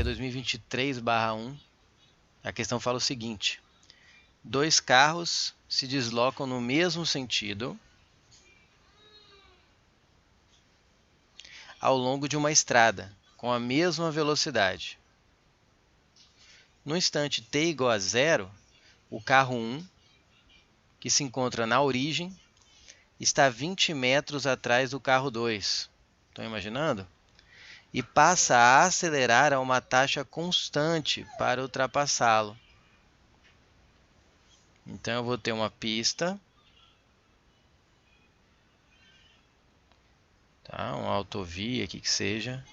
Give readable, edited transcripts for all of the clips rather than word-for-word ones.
DP 2023/1, a questão fala o seguinte: dois carros se deslocam no mesmo sentido ao longo de uma estrada, com a mesma velocidade. No instante t igual a 0, o carro 1, que se encontra na origem, está 20 metros atrás do carro 2. Estão imaginando? E passa a acelerar a uma taxa constante para ultrapassá-lo. Então eu vou ter uma pista, tá? Uma autovia aqui que seja,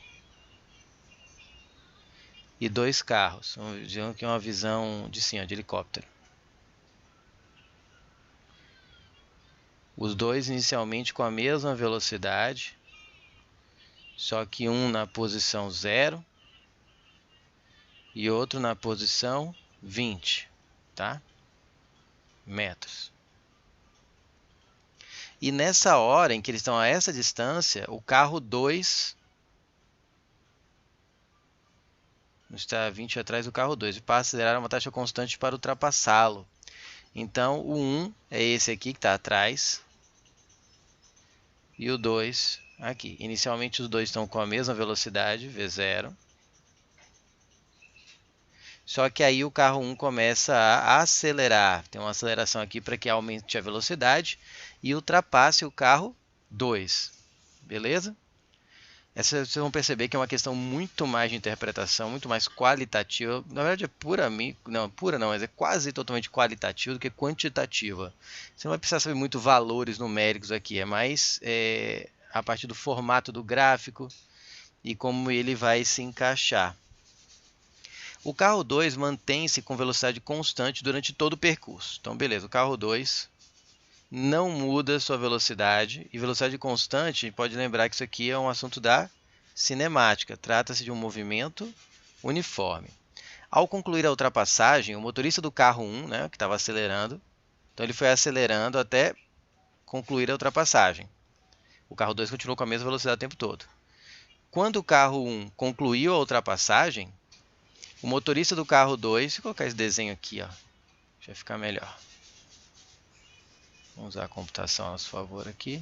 e dois carros. Vamos aqui uma visão de cima, de helicóptero. Os dois inicialmente com a mesma velocidade, só que um na posição 0 e outro na posição 20, tá? Metros. E nessa hora em que eles estão a essa distância, o carro 2 está 20 atrás do carro 2 e passa a acelerar uma taxa constante para ultrapassá-lo. Então o 1 é esse aqui que está atrás e o 2 aqui. Inicialmente os dois estão com a mesma velocidade, V0. Só que aí o carro 1 começa a acelerar. Tem uma aceleração aqui para que aumente a velocidade e ultrapasse o carro 2. Beleza? Essa vocês vão perceber que é uma questão muito mais de interpretação, muito mais qualitativa. Na verdade é mas é quase totalmente qualitativa do que quantitativa. Você não vai precisar saber muito valores numéricos aqui, é mais a partir do formato do gráfico e como ele vai se encaixar. O carro 2 mantém-se com velocidade constante durante todo o percurso. Então, beleza, o carro 2 não muda sua velocidade. E velocidade constante, pode lembrar que isso aqui é um assunto da cinemática. Trata-se de um movimento uniforme. Ao concluir a ultrapassagem, o motorista do carro 1, né, que estava acelerando, então ele foi acelerando até concluir a ultrapassagem. O carro 2 continuou com a mesma velocidade o tempo todo. Quando o carro 1 concluiu a ultrapassagem, o motorista do carro 2, vou colocar esse desenho aqui, ó, já ficar melhor. Vamos usar a computação a nosso favor aqui.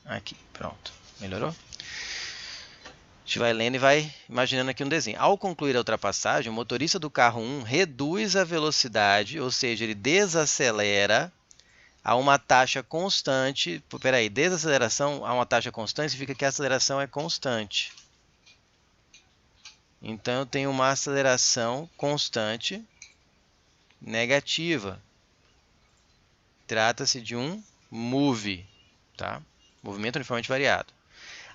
Aqui, pronto. Melhorou? A gente vai lendo e vai imaginando aqui um desenho. Ao concluir a ultrapassagem, o motorista do carro 1 reduz a velocidade, ou seja, ele desacelera a uma taxa constante. Peraí, desaceleração a uma taxa constante significa que a aceleração é constante. Então, eu tenho uma aceleração constante negativa. Trata-se de um MUV, tá? Movimento uniformemente variado.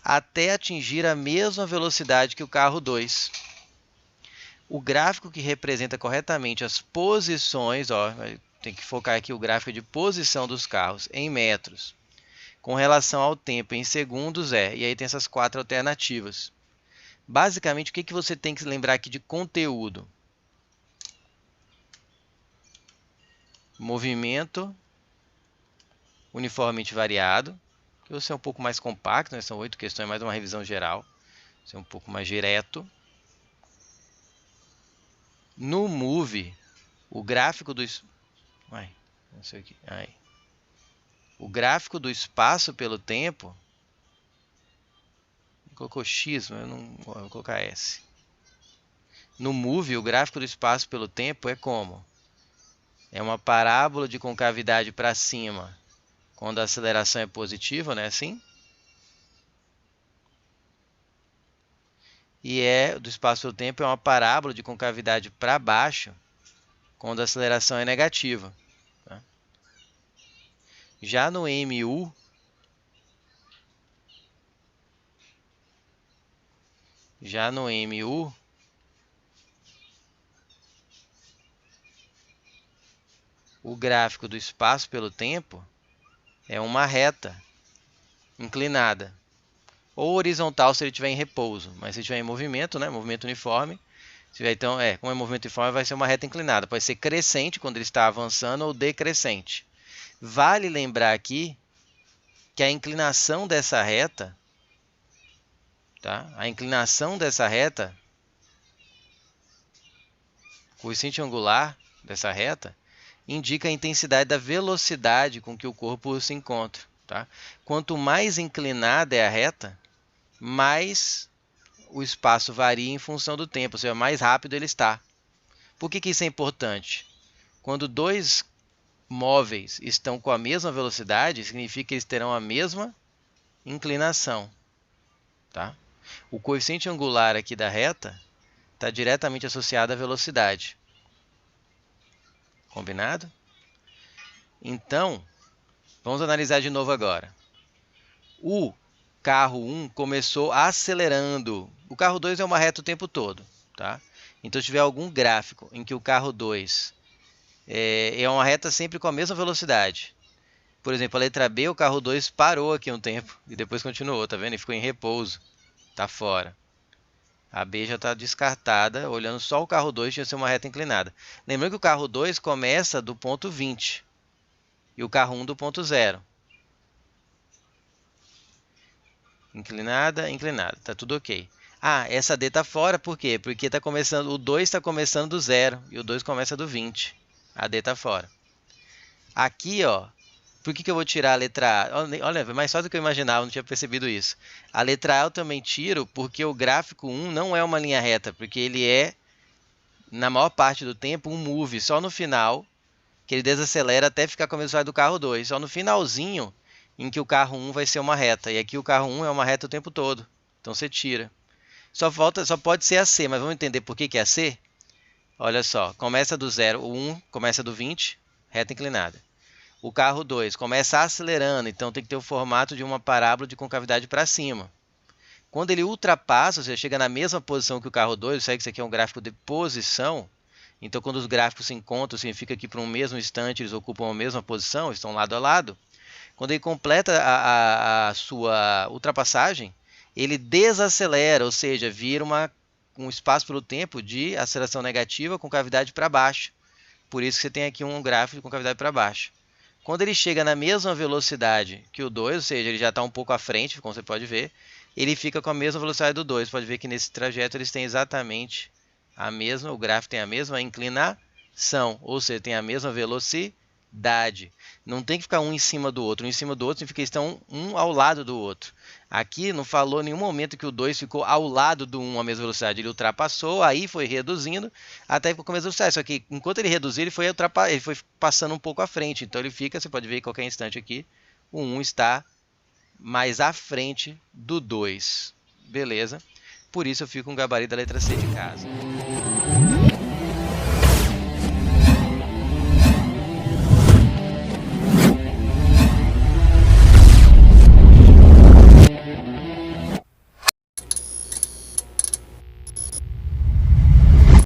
Até atingir a mesma velocidade que o carro 2. O gráfico que representa corretamente as posições, ó, tem que focar aqui o gráfico de posição dos carros em metros, com relação ao tempo em segundos e aí tem essas 4 alternativas. Basicamente, o que você tem que lembrar aqui de conteúdo? Movimento uniformemente variado. Que você é um pouco mais compacto, né? São 8 questões, mais uma revisão geral. Você é um pouco mais direto. No MUV, o gráfico do... O gráfico do espaço pelo tempo... Colocou X, mas eu não vou colocar S. No MUV, o gráfico do espaço pelo tempo é como? É uma parábola de concavidade para cima, quando a aceleração é positiva, né? Assim. E do espaço pelo tempo é uma parábola de concavidade para baixo, quando a aceleração é negativa. Tá? Já no MU, o gráfico do espaço pelo tempo é uma reta inclinada. Ou horizontal se ele estiver em repouso, mas se estiver em movimento, né, movimento uniforme, então, como é movimento uniforme, vai ser uma reta inclinada. Pode ser crescente quando ele está avançando ou decrescente. Vale lembrar aqui que a inclinação dessa reta, tá? A inclinação dessa reta coeficiente angular dessa reta indica a intensidade da velocidade com que o corpo se encontra. Tá? Quanto mais inclinada é a reta, mais o espaço varia em função do tempo, ou seja, mais rápido ele está. Por que isso é importante? Quando dois móveis estão com a mesma velocidade, significa que eles terão a mesma inclinação. Tá? O coeficiente angular aqui da reta está diretamente associado à velocidade. Combinado? Então, vamos analisar de novo agora. O carro 1 começou acelerando. O carro 2 é uma reta o tempo todo. Tá? Então, se tiver algum gráfico em que o carro 2 é uma reta sempre com a mesma velocidade. Por exemplo, a letra B, o carro 2 parou aqui um tempo e depois continuou. Tá vendo? Ele ficou em repouso. Está fora. A B já está descartada. Olhando só o carro 2, tinha que ser uma reta inclinada. Lembrando que o carro 2 começa do ponto 20 e o carro 1 do ponto 0. Inclinada, inclinada. Tá tudo ok. Ah, essa D está fora, por quê? Porque tá começando, o 2 está começando do 0 e o 2 começa do 20. A D está fora. Aqui, ó, por que eu vou tirar a letra A? Olha, mais fácil do que eu imaginava, não tinha percebido isso. A letra A eu também tiro porque o gráfico 1 não é uma linha reta, porque ele é, na maior parte do tempo, um move. Só no final, que ele desacelera até ficar com a velocidade do carro 2. Só no finalzinho, em que o carro 1 vai ser uma reta. E aqui o carro 1 é uma reta o tempo todo. Então você tira. Só pode ser a C, mas vamos entender por que é a C? Olha só, começa do 0, o 1 começa do 20, reta inclinada. O carro 2 começa acelerando, então tem que ter o formato de uma parábola de concavidade para cima. Quando ele ultrapassa, ou seja, chega na mesma posição que o carro 2, sabe que isso aqui é um gráfico de posição, então quando os gráficos se encontram, significa que para um mesmo instante eles ocupam a mesma posição, estão lado a lado. Quando ele completa a sua ultrapassagem, ele desacelera, ou seja, vira um espaço pelo tempo de aceleração negativa com cavidade para baixo. Por isso que você tem aqui um gráfico com cavidade para baixo. Quando ele chega na mesma velocidade que o 2, ou seja, ele já está um pouco à frente, como você pode ver, ele fica com a mesma velocidade do 2. Pode ver que nesse trajeto eles têm exatamente a mesma, o gráfico tem a mesma inclinação, ou seja, tem a mesma velocidade. Não tem que ficar um em cima do outro. Um em cima do outro significa que estão um ao lado do outro. Aqui não falou em nenhum momento que o 2 ficou ao lado do 1 a mesma velocidade. Ele ultrapassou, aí foi reduzindo, até ficou com a mesma velocidade. Só que enquanto ele reduziu, ele foi passando um pouco à frente. Então ele fica, você pode ver em qualquer instante aqui, o 1 está mais à frente do 2. Beleza? Por isso eu fico com o gabarito da letra C de casa.